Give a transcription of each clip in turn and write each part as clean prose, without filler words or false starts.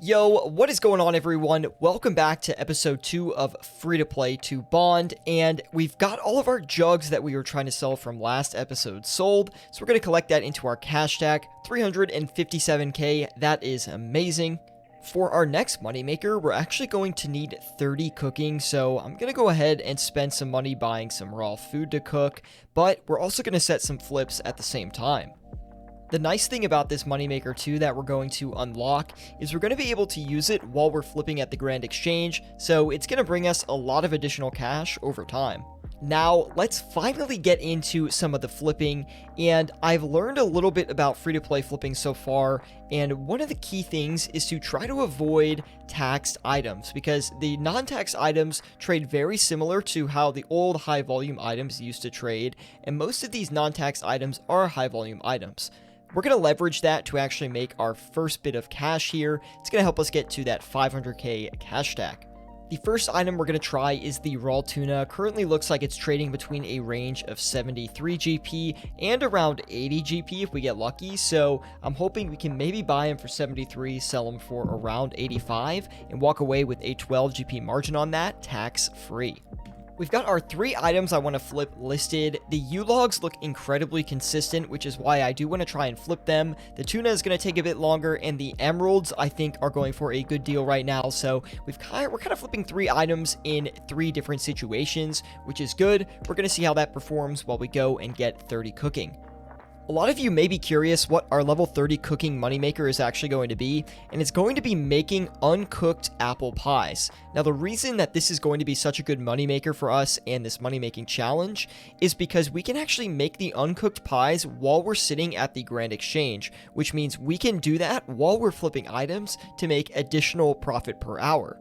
Yo, what is going on, everyone? Welcome back to episode 2 of Free to Play to Bond, and we've got all of our jugs that we were trying to sell from last episode sold, so we're going to collect that into our cash stack. 357k, that is amazing. For our next moneymaker, we're actually going to need 30 cooking, so I'm going to go ahead and spend some money buying some raw food to cook, but we're also going to set some flips at the same time. The nice thing about this moneymaker too that we're going to unlock is we're going to be able to use it while we're flipping at the Grand Exchange, so it's going to bring us a lot of additional cash over time. Now, let's finally get into some of the flipping, and I've learned a little bit about free-to-play flipping so far, and one of the key things is to try to avoid taxed items, because the non-taxed items trade very similar to how the old high-volume items used to trade, and most of these non-taxed items are high-volume items. We're going to leverage that to actually make our first bit of cash here. It's going to help us get to that 500k cash stack. The first item we're going to try is the raw tuna. Currently looks like it's trading between a range of 73 GP and around 80 GP if we get lucky. So I'm hoping we can maybe buy him for 73, sell him for around 85, and walk away with a 12 GP margin on that, tax free. We've got our 3 items I want to flip listed. The U-Logs look incredibly consistent, which is why I do want to try and flip them. The tuna is going to take a bit longer, and the emeralds I think are going for a good deal right now. So we're kind of flipping 3 items in 3 different situations, which is good. We're going to see how that performs while we go and get 30 cooking. A lot of you may be curious what our level 30 cooking moneymaker is actually going to be, and it's going to be making uncooked apple pies. Now, the reason that this is going to be such a good moneymaker for us and this money-making challenge is because we can actually make the uncooked pies while we're sitting at the Grand Exchange, which means we can do that while we're flipping items to make additional profit per hour.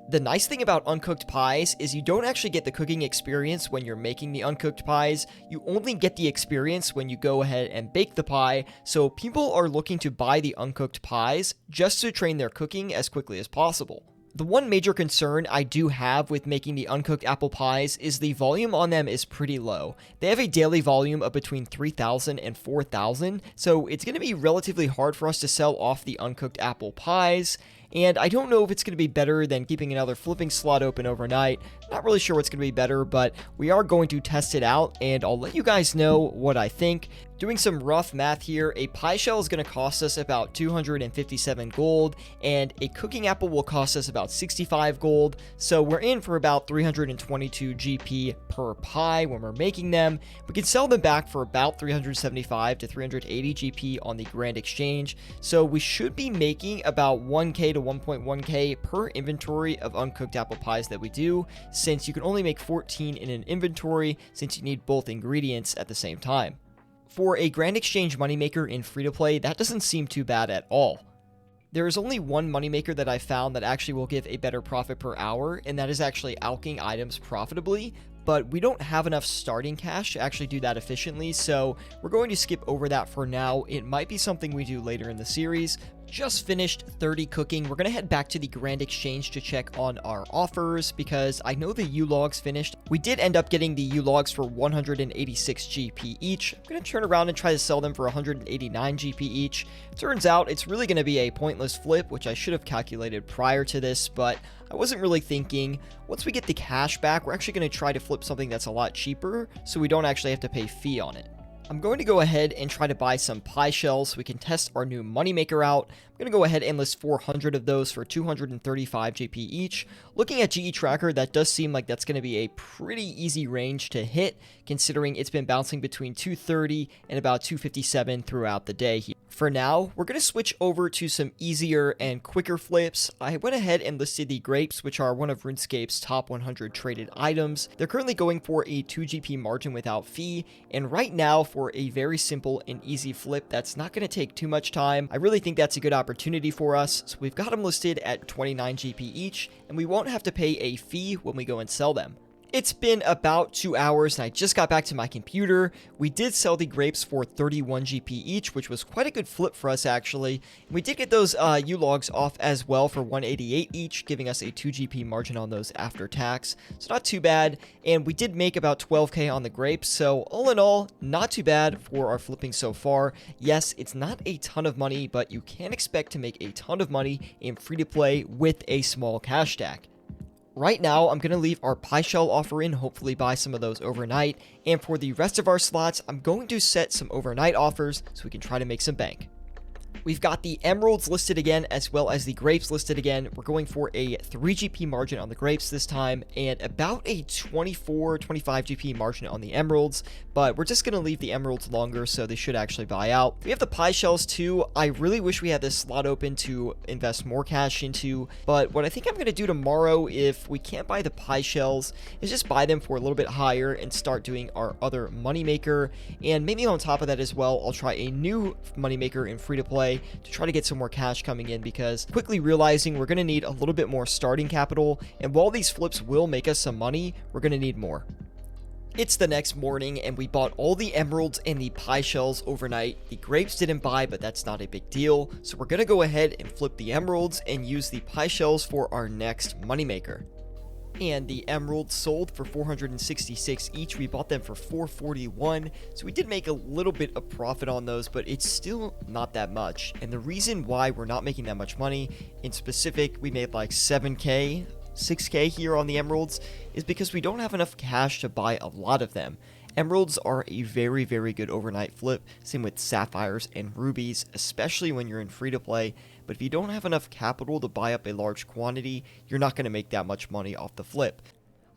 The nice thing about uncooked pies is you don't actually get the cooking experience when you're making the uncooked pies. You only get the experience when you go ahead and bake the pie, so people are looking to buy the uncooked pies just to train their cooking as quickly as possible. The one major concern I do have with making the uncooked apple pies is the volume on them is pretty low. They have a daily volume of between 3,000 and 4,000, so it's going to be relatively hard for us to sell off the uncooked apple pies. And I don't know if it's going to be better than keeping another flipping slot open overnight. Not really sure what's going to be better, but we are going to test it out, and I'll let you guys know what I think. Doing some rough math here, a pie shell is going to cost us about 257 gold, and a cooking apple will cost us about 65 gold, so we're in for about 322 GP per pie when we're making them. We can sell them back for about 375 to 380 GP on the Grand Exchange, so we should be making about 1k to 1.1k per inventory of uncooked apple pies that we do, since you can only make 14 in an inventory since you need both ingredients at the same time. For a Grand Exchange moneymaker in free-to-play, that doesn't seem too bad at all. There is only one moneymaker that I found that actually will give a better profit per hour, and that is actually alching items profitably, but we don't have enough starting cash to actually do that efficiently, so we're going to skip over that for now. It might be something we do later in the series. Just finished 30 cooking. We're going to head back to the Grand Exchange to check on our offers because I know the U-Logs finished. We did end up getting the U-Logs for 186 GP each. I'm going to turn around and try to sell them for 189 GP each. Turns out it's really going to be a pointless flip, which I should have calculated prior to this, but I wasn't really thinking. Once we get the cash back, we're actually going to try to flip something that's a lot cheaper so we don't actually have to pay fee on it. I'm going to go ahead and try to buy some pie shells so we can test our new moneymaker out. I'm going to go ahead and list 400 of those for 235 GP each. Looking at GE Tracker, that does seem like that's going to be a pretty easy range to hit, considering it's been bouncing between 230 and about 257 throughout the day here. For now, we're going to switch over to some easier and quicker flips. I went ahead and listed the grapes, which are one of RuneScape's top 100 traded items. They're currently going for a 2 GP margin without fee, and right now for a very simple and easy flip that's not going to take too much time, I really think that's a good opportunity for us. So we've got them listed at 29 GP each, and we won't have to pay a fee when we go and sell them. It's been about 2 hours and I just got back to my computer. We did sell the grapes for 31 GP each, which was quite a good flip for us actually. We did get those U-logs off as well for 188 each, giving us a 2 GP margin on those after tax. So not too bad, and we did make about 12k on the grapes, so all in all, not too bad for our flipping so far. Yes, it's not a ton of money, but you can expect to make a ton of money in free-to-play with a small cash stack. Right now, I'm going to leave our pie shell offer in, hopefully buy some of those overnight, and for the rest of our slots, I'm going to set some overnight offers so we can try to make some bank. We've got the emeralds listed again, as well as the grapes listed again. We're going for a 3 GP margin on the grapes this time, and about a 24-25 GP margin on the emeralds, but we're just going to leave the emeralds longer, so they should actually buy out. We have the pie shells too. I really wish we had this slot open to invest more cash into, but what I think I'm going to do tomorrow, if we can't buy the pie shells, is just buy them for a little bit higher and start doing our other moneymaker, and maybe on top of that as well, I'll try a new moneymaker in free-to-play to try to get some more cash coming in, because quickly realizing we're going to need a little bit more starting capital, and while these flips will make us some money, we're going to need more. It's the next morning and we bought all the emeralds and the pie shells overnight. The grapes didn't buy, but that's not a big deal, so we're going to go ahead and flip the emeralds and use the pie shells for our next moneymaker. And the emeralds sold for 466 each. We bought them for 441, so we did make a little bit of profit on those, but it's still not that much. And the reason why we're not making that much money, in specific, we made like 7k, 6k here on the emeralds, is because we don't have enough cash to buy a lot of them. Emeralds are a very, very good overnight flip, same with sapphires and rubies, especially when you're in free-to-play, but if you don't have enough capital to buy up a large quantity, you're not going to make that much money off the flip.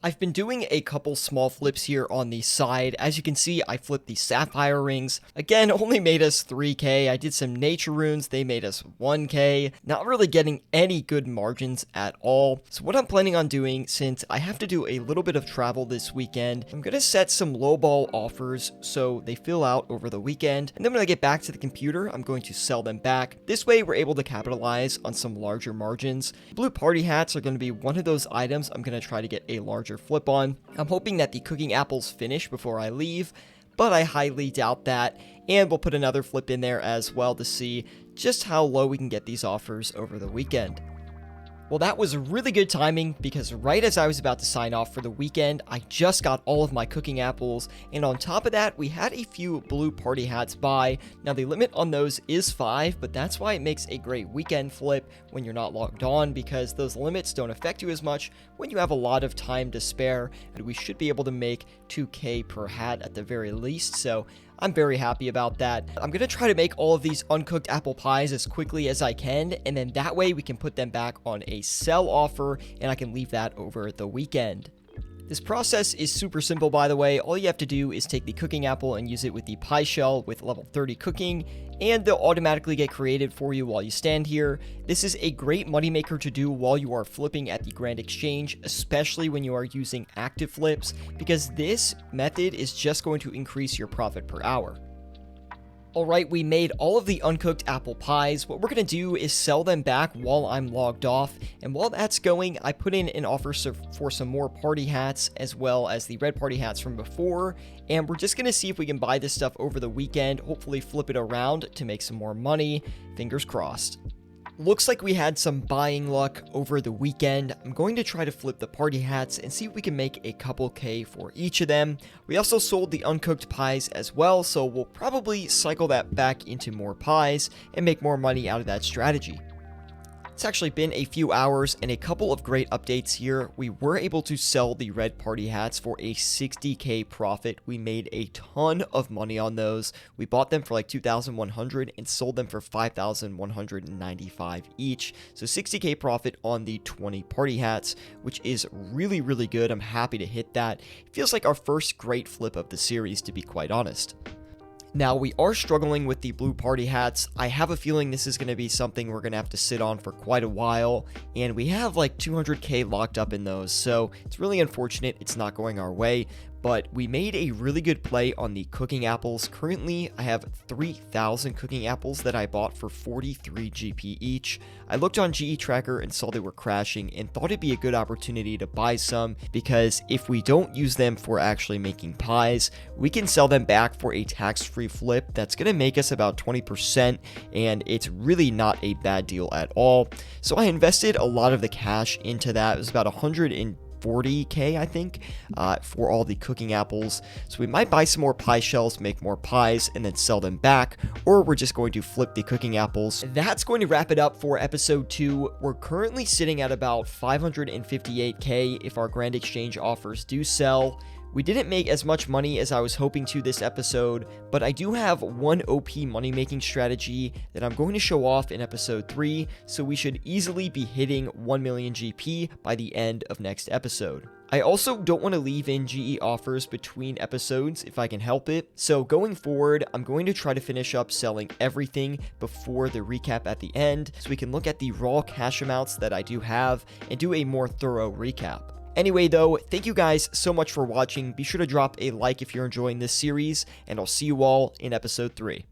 I've been doing a couple small flips here on the side. As you can see, I flipped the sapphire rings. Again, only made us 3k. I did some nature runes. They made us 1k. Not really getting any good margins at all. So what I'm planning on doing, since I have to do a little bit of travel this weekend, I'm going to set some lowball offers so they fill out over the weekend. And then when I get back to the computer, I'm going to sell them back. This way, we're able to capitalize on some larger margins. Blue party hats are going to be one of those items I'm going to try to get a larger flip on. I'm hoping that the cooking apples finish before I leave, but I highly doubt that, and we'll put another flip in there as well to see just how low we can get these offers over the weekend. Well, that was really good timing, because right as I was about to sign off for the weekend, I just got all of my cooking apples, and on top of that, we had a few blue party hats buy. Now, the limit on those is 5, but that's why it makes a great weekend flip when you're not logged on, because those limits don't affect you as much when you have a lot of time to spare, and we should be able to make 2k per hat at the very least, so I'm very happy about that. I'm going to try to make all of these uncooked apple pies as quickly as I can, and then that way we can put them back on a sell offer, and I can leave that over the weekend. This process is super simple, by the way. All you have to do is take the cooking apple and use it with the pie shell with level 30 cooking, and they'll automatically get created for you while you stand here. This is a great moneymaker to do while you are flipping at the Grand Exchange, especially when you are using active flips, because this method is just going to increase your profit per hour. Alright, we made all of the uncooked apple pies. What we're going to do is sell them back while I'm logged off, and while that's going, I put in an offer for some more party hats, as well as the red party hats from before, and we're just going to see if we can buy this stuff over the weekend, hopefully flip it around to make some more money. Fingers crossed. Looks like we had some buying luck over the weekend. I'm going to try to flip the party hats and see if we can make a couple K for each of them. We also sold the uncooked pies as well, so we'll probably cycle that back into more pies and make more money out of that strategy. It's actually been a few hours and a couple of great updates here. We were able to sell the red party hats for a 60k profit. We made a ton of money on those. We bought them for like 2,100 and sold them for 5,195 each. So 60k profit on the 20 party hats, which is really, really good. I'm happy to hit that. It feels like our first great flip of the series, to be quite honest. Now, we are struggling with the blue party hats. I have a feeling this is going to be something we're going to have to sit on for quite a while, and we have like 200k locked up in those, so it's really unfortunate it's not going our way. but we made a really good play on the cooking apples. Currently, I have 3,000 cooking apples that I bought for 43 GP each. I looked on GE Tracker and saw they were crashing and thought it'd be a good opportunity to buy some, because if we don't use them for actually making pies, we can sell them back for a tax-free flip that's going to make us about 20%, and it's really not a bad deal at all. So I invested a lot of the cash into that. It was about 140K, I think, for all the cooking apples. So we might buy some more pie shells, make more pies, and then sell them back, or we're just going to flip the cooking apples. That's going to wrap it up for episode 2. We're currently sitting at about 558K if our grand exchange offers do sell. We didn't make as much money as I was hoping to this episode, but I do have one OP money making strategy that I'm going to show off in episode 3, so we should easily be hitting 1 million GP by the end of next episode. I also don't want to leave in GE offers between episodes if I can help it, so going forward, I'm going to try to finish up selling everything before the recap at the end, so we can look at the raw cash amounts that I do have and do a more thorough recap. Anyway though, thank you guys so much for watching. Be sure to drop a like if you're enjoying this series, and I'll see you all in episode 3.